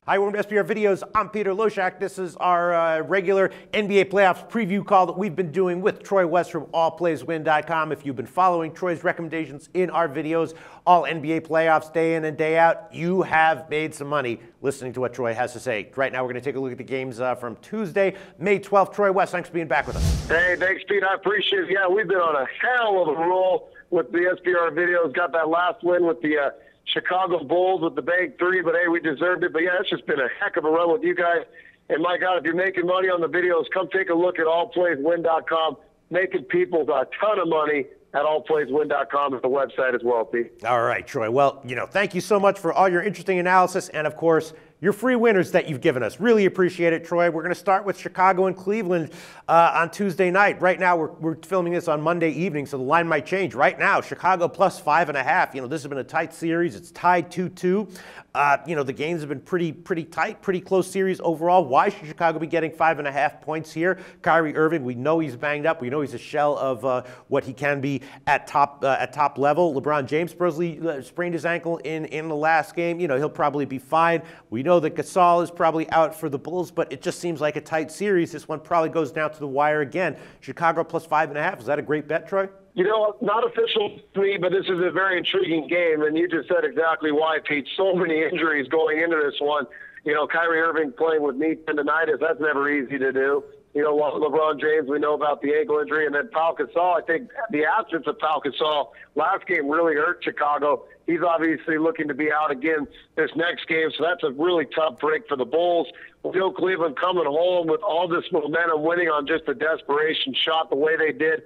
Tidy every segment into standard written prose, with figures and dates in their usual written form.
Hi, welcome to SBR Videos. I'm Peter Loshak. This is our regular NBA playoffs preview call that we've been doing with Troy West from allplayswin.com. If you've been following Troy's recommendations in our videos, all NBA playoffs day in and day out, you have made some money listening to what Troy has to say. Right now, we're going to take a look at the games from Tuesday, May 12th. Troy West, thanks for being back with us. Hey, thanks, Pete. I appreciate it. Yeah, we've been on a hell of a roll with the SBR Videos. Got that last win with the Chicago Bulls with the big three, but hey, we deserved it. But yeah, it's just been a heck of a run with you guys. And my God, if you're making money on the videos, come take a look at allplayswin.com. Making people a ton of money at allplayswin.com at the website as well, Pete. All right, Troy. Well, thank you so much for all your interesting analysis and, of course, your free winners that you've given us. Really appreciate it, Troy. We're going to start with Chicago and Cleveland on Tuesday night. Right now, we're filming this on Monday evening, so the line might change. Right now, Chicago plus 5.5. This has been a tight series. It's tied 2-2. The games have been pretty tight, pretty close series overall. Why should Chicago be getting 5.5 points here? Kyrie Irving, we know he's banged up. We know he's a shell of what he can be at top level. LeBron James supposedly sprained his ankle in the last game. He'll probably be fine. We know that Gasol is probably out for the Bulls, but it just seems like a tight series. This one probably goes down to the wire again. Chicago plus 5.5. Is that a great bet, Troy? Not official to me, but this is a very intriguing game, and you just said exactly why, Pete. So many injuries going into this one. Kyrie Irving playing with knee tendonitis, that's never easy to do. LeBron James, we know about the ankle injury, and then Pau Gasol. I think the absence of Pau Gasol last game really hurt Chicago. He's obviously looking to be out again this next game, so that's a really tough break for the Bulls. Cleveland coming home with all this momentum, winning on just a desperation shot the way they did.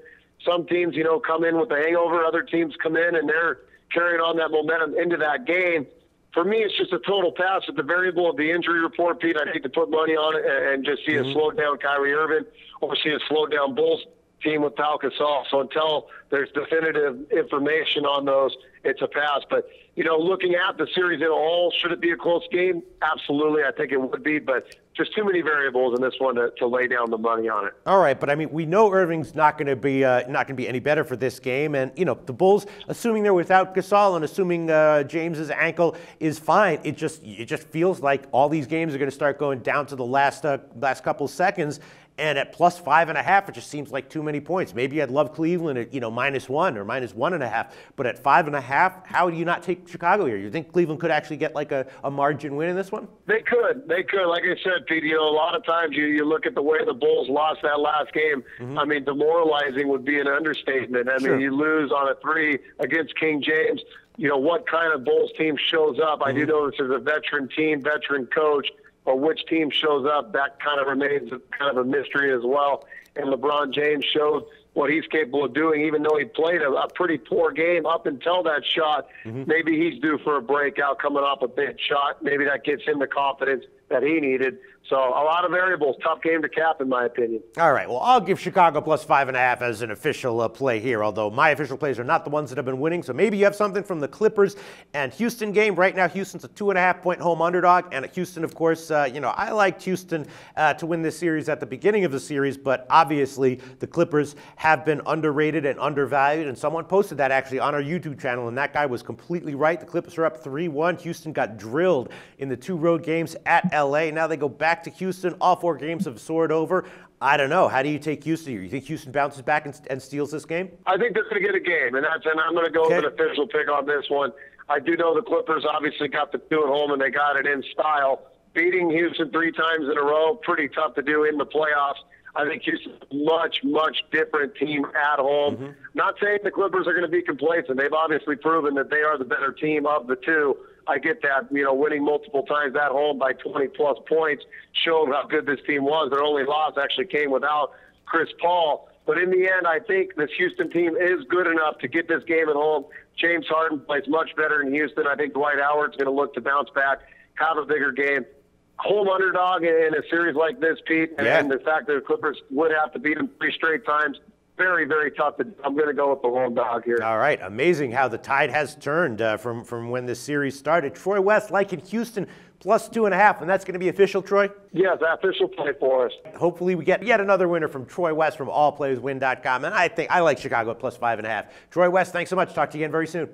Some teams, come in with a hangover. Other teams come in and they're carrying on that momentum into that game. For me, it's just a total pass at the variable of the injury report, Pete. I'd hate to put money on it and just see a slowed down Kyrie Irving or see a slowed down Bulls team with Pau Gasol. So until there's definitive information on those, it's a pass. But, looking at the series in all, should it be a close game? Absolutely, I think it would be. But just too many variables in this one to lay down the money on it. All right, but we know Irving's not going to be any better for this game, and the Bulls, assuming they're without Gasol and assuming James's ankle is fine, it just feels like all these games are going to start going down to the last couple seconds. And at plus 5.5, it just seems like too many points. Maybe I'd love Cleveland at -1 or -1.5, but at 5.5, how do you not take Chicago here? You think Cleveland could actually get like a margin win in this one? They could. Like I said, Pete, a lot of times you look at the way the Bulls lost that last game. Demoralizing would be an understatement. Sure. You lose on a 3 against King James. What kind of Bulls team shows up? I do know this is a veteran team, veteran coach. Or which team shows up, that kind of remains kind of a mystery as well. And LeBron James showed what he's capable of doing, even though he played a pretty poor game up until that shot. Maybe he's due for a breakout coming off a big shot. Maybe that gives him the confidence that he needed. So a lot of variables. Tough game to cap, in my opinion. All right. Well, I'll give Chicago plus 5.5 as an official play here, although my official plays are not the ones that have been winning. So maybe you have something from the Clippers and Houston game. Right now, Houston's a 2.5-point home underdog. And Houston, of course, I liked Houston to win this series at the beginning of the series, but obviously the Clippers have been underrated and undervalued. And someone posted that actually on our YouTube channel, and that guy was completely right. The Clippers are up 3-1. Houston got drilled in the 2 road games at LA. Now they go back to Houston. All 4 games have soared over. I don't know. How do you take Houston here? You think Houston bounces back and steals this game? I think they're going to get a game, and I'm going to go with an official pick on this one. I do know the Clippers obviously got the 2 at home, and they got it in style. Beating Houston 3 times in a row, pretty tough to do in the playoffs. I think Houston's a much, much different team at home. Not saying the Clippers are going to be complacent. They've obviously proven that they are the better team of the 2. I get that, winning multiple times at home by 20-plus points showed how good this team was. Their only loss actually came without Chris Paul. But in the end, I think this Houston team is good enough to get this game at home. James Harden plays much better in Houston. I think Dwight Howard's going to look to bounce back, have a bigger game. Home underdog in a series like this, Pete, and the fact that the Clippers would have to beat them 3 straight times, very, very tough. I'm going to go with the home dog here. All right. Amazing how the tide has turned from when this series started. Troy West liking Houston plus 2.5, and that's going to be official, Troy? Yes, official play for us. Hopefully we get yet another winner from Troy West from allplayswin.com, and I like Chicago at plus 5.5. Troy West, thanks so much. Talk to you again very soon.